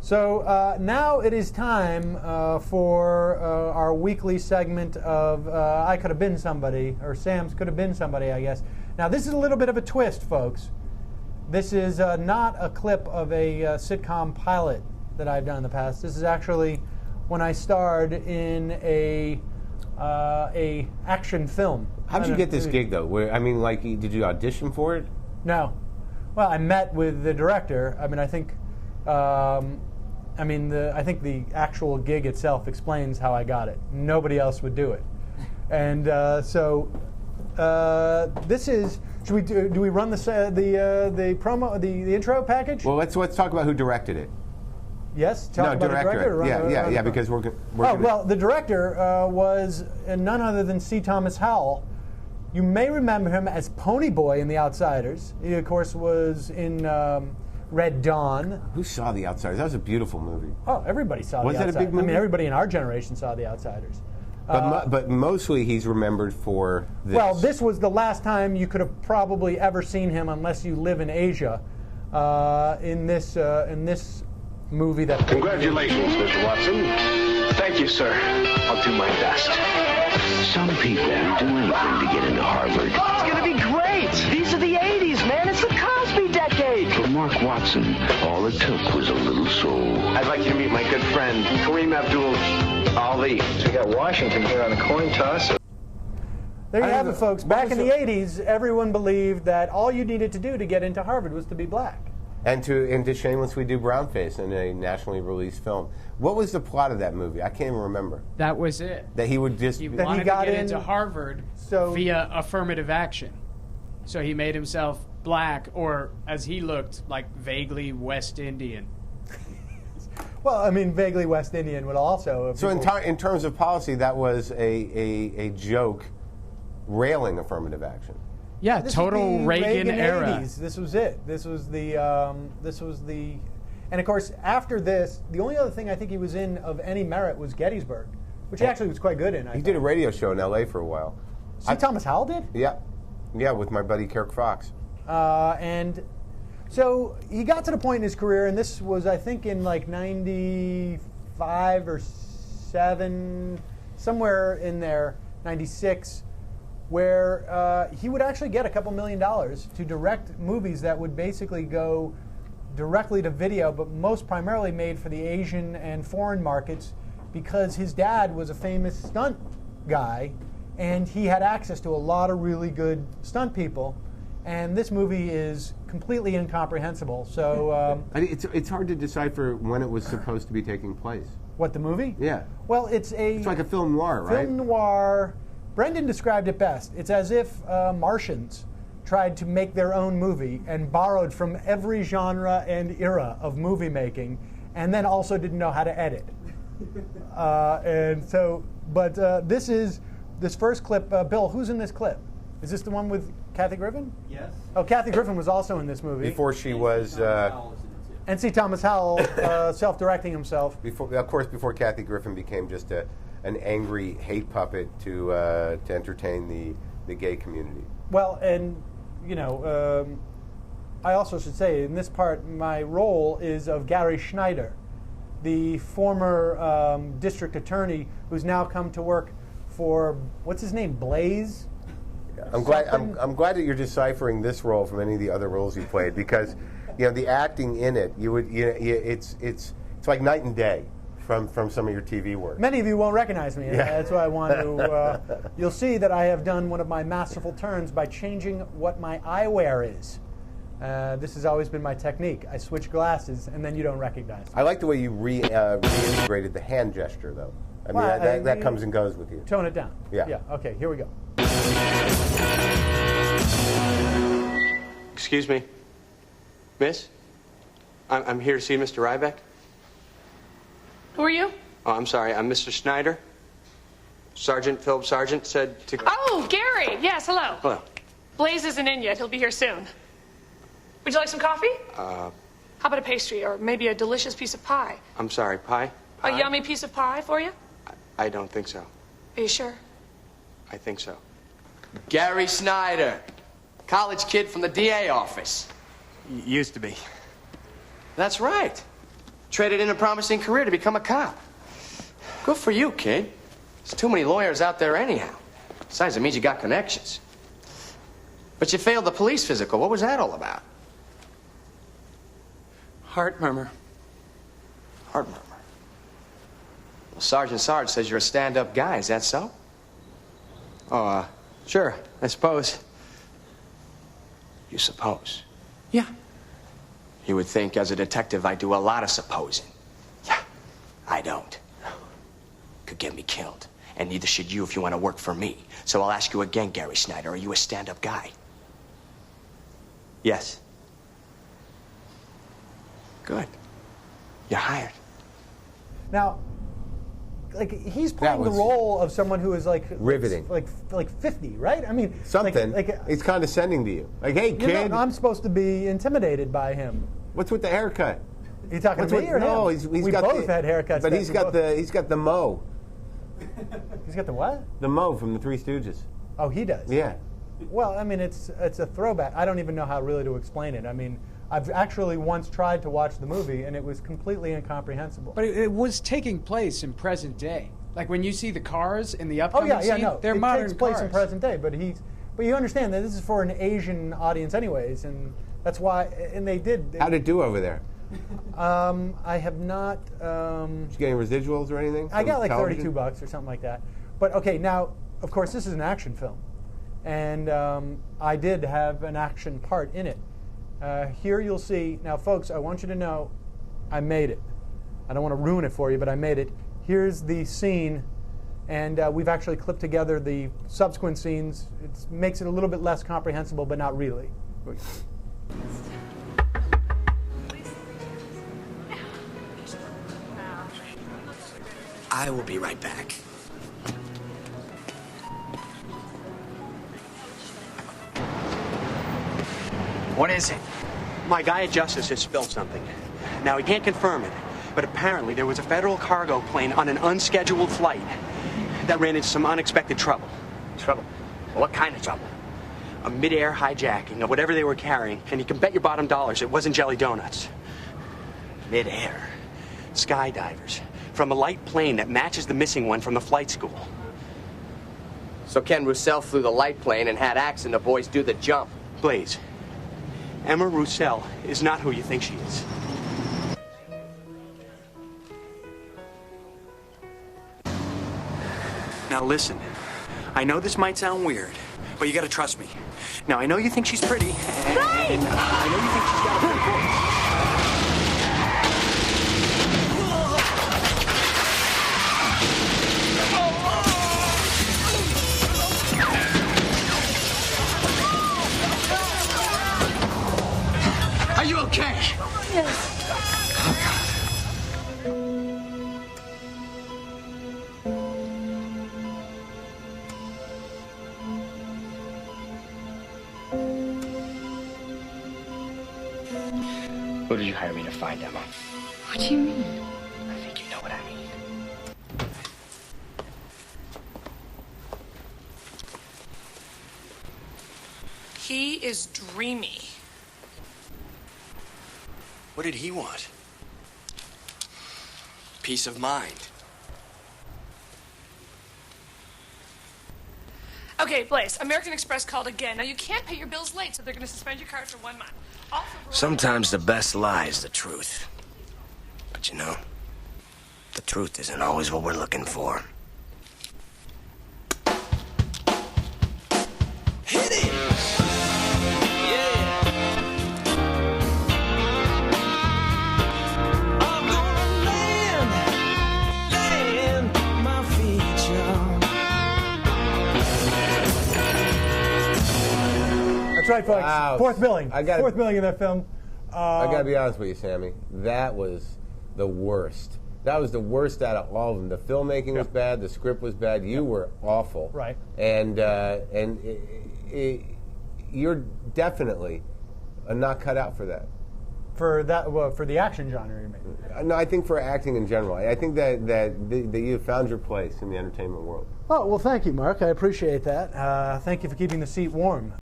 So now it is time for our weekly segment of I Could Have Been Somebody, or Sam's Could Have Been Somebody, I guess. Now this is a little bit of a twist, folks. This is not a clip of a sitcom pilot that I've done in the past. This is actually when I starred in a action film. How did you get this gig, though? I mean, like, did you audition for it? No. Well, I met with the director. I mean, I think the actual gig itself explains how I got it. Nobody else would do it. And so this is. Should we do we run the promo, the intro package? Well, let's talk about who directed it. Yes, talk about director. The director. Yeah, because we're well, the director was none other than C. Thomas Howell. You may remember him as Pony Boy in The Outsiders. He, of course, was in Red Dawn. Who saw The Outsiders? That was a beautiful movie. Oh, everybody saw The Outsiders. Was that a big movie? I mean, everybody in our generation saw The Outsiders. But mostly he's remembered for this. Well, this was the last time you could have probably ever seen him, unless you live in Asia, in this movie. That Congratulations, Mr. Watson. Thank you, sir. I'll do my best. Some people would do anything to get into Harvard. It's going to be great. These are the 80s, man. It's the Cosby decade. For Mark Watson, all it took was a little soul. I'd like you to meet my good friend, Kareem Abdul-Ali. So we got Washington here on a coin toss. There you have it, folks. Back in the 80s, everyone believed that all you needed to do to get into Harvard was to be black. And to shamelessly do brownface in a nationally released film. What was the plot of that movie? I can't even remember. That was it. That he would just... He wanted to get into Harvard via affirmative action. So he made himself black, or as he looked, like vaguely West Indian. Well, I mean, vaguely West Indian would also... So in terms of policy, that was a joke railing affirmative action. Yeah, total Reagan era. 80s. This was it. This was the, and of course, after this, the only other thing I think he was in of any merit was Gettysburg, which he actually was quite good in. He did a radio show in L.A. for a while. C. Thomas Howell did? Yeah. Yeah, with my buddy Kirk Fox. And so he got to the point in his career, and this was, I think, in like 95 or 7, somewhere in there, 96, where he would actually get a couple $1 million to direct movies that would basically go directly to video, but most primarily made for the Asian and foreign markets, because his dad was a famous stunt guy, and he had access to a lot of really good stunt people. And this movie is completely incomprehensible. So it's hard to decipher when it was supposed to be taking place. What, the movie? Yeah. Well, it's like a film noir, right? Film noir. Brendan described it best. It's as if Martians tried to make their own movie and borrowed from every genre and era of movie making, and then also didn't know how to edit. This first clip, Bill, who's in this clip? Is this the one with Kathy Griffin? Yes. Oh, Kathy Griffin was also in this movie. Before she was... and C. Thomas Howell self-directing himself. Before Kathy Griffin became just an angry hate puppet to entertain the gay community. Well, and, you know, I also should say, in this part, my role is of Gary Schneider, the former district attorney who's now come to work for, what's his name, Blaze? I'm glad that you're deciphering this role from any of the other roles you played, because, you know, the acting in it, it's like night and day from some of your TV work. Many of you won't recognize me. Yeah. That's why I want to. You'll see that I have done one of my masterful turns by changing what my eyewear is. This has always been my technique. I switch glasses, and then you don't recognize me. I like the way you reintegrated the hand gesture, though. I mean, that comes and goes with you. Tone it down. Yeah. Yeah. Okay. Here we go. Excuse me. Miss? I'm here to see Mr. Ryback. Who are you? Oh, I'm sorry. I'm Mr. Schneider. Sergeant, Philip Sargent said to... Oh, Gary. Yes, hello. Hello. Blaze isn't in yet. He'll be here soon. Would you like some coffee? How about a pastry or maybe a delicious piece of pie? I'm sorry, pie? A yummy piece of pie for you? I don't think so. Are you sure? I think so. Gary Snyder, college kid from the DA office. Used to be. That's right. Traded in a promising career to become a cop. Good for you, kid. There's too many lawyers out there anyhow. Besides, it means you got connections. But you failed the police physical. What was that all about? Heart murmur. Heart murmur. Well, Sergeant Sarge says you're a stand-up guy. Is that so? Oh, sure, I suppose. You suppose? Yeah. You would think as a detective I do a lot of supposing. Yeah, I don't. Could get me killed. And neither should you if you want to work for me. So I'll ask you again, Gary Snyder, are you a stand-up guy? Yes. Good. You're hired. Now, like he's playing the role of someone who is like riveting, like 50, right? I mean, something. He's condescending to you, like, "Hey, kid." I'm supposed to be intimidated by him. What's with the haircut? Are you talking to me or him? No, we both had haircuts. But he's got the mo. He's got the what? The mo from the Three Stooges. Oh, he does. Yeah. Well, I mean, it's a throwback. I don't even know how really to explain it. I mean, I've actually once tried to watch the movie, and it was completely incomprehensible. But it was taking place in present day. Like when you see the cars in the upcoming scene, no, they're it modern takes place cars. in present day. But you understand that this is for an Asian audience, anyways, and that's why. And they did. How'd it do over there? I have not. Did you get any residuals or anything? I got like television? $32 or something like that. But okay, now of course this is an action film, and I did have an action part in it. Here you'll see. Now, folks, I want you to know, I made it. I don't want to ruin it for you, but I made it. Here's the scene, and we've actually clipped together the subsequent scenes. It makes it a little bit less comprehensible, but not really. I will be right back. What is it? My guy at Justice has spilled something. Now, he can't confirm it, but apparently there was a federal cargo plane on an unscheduled flight that ran into some unexpected trouble. Trouble? What kind of trouble? A mid-air hijacking of whatever they were carrying, and you can bet your bottom dollars it wasn't jelly donuts. Mid-air? Skydivers. From a light plane that matches the missing one from the flight school. So Ken Roussel flew the light plane and had Axe and the boys do the jump. Blaze, Emma Roussel is not who you think she is. Now listen, I know this might sound weird, but you gotta trust me. Now I know you think she's pretty, and I know you think she's got a pretty voice. Are you okay? Yes. Who did you hire me to find, Emma? What do you mean? I think you know what I mean. He is dreamy. What did he want? Peace of mind. Okay, Blaze, American Express called again. Now, you can't pay your bills late, so they're going to suspend your card for 1 month. Also, Sometimes the best lie is the truth. But you know, the truth isn't always what we're looking for. Hit it! Yeah! I'm gonna land my feet, y'all. That's right, folks. Wow. Fourth billing. Fourth billing in that film. I gotta be honest with you, Sammy. That was the worst. That was the worst out of all of them. The filmmaking was bad. The script was bad. You were awful. Right. And you're definitely not cut out for that. For that, well, for the action genre, you mean? No, I think for acting in general. I think that you found your place in the entertainment world. Oh, well, thank you, Mark. I appreciate that. Thank you for keeping the seat warm.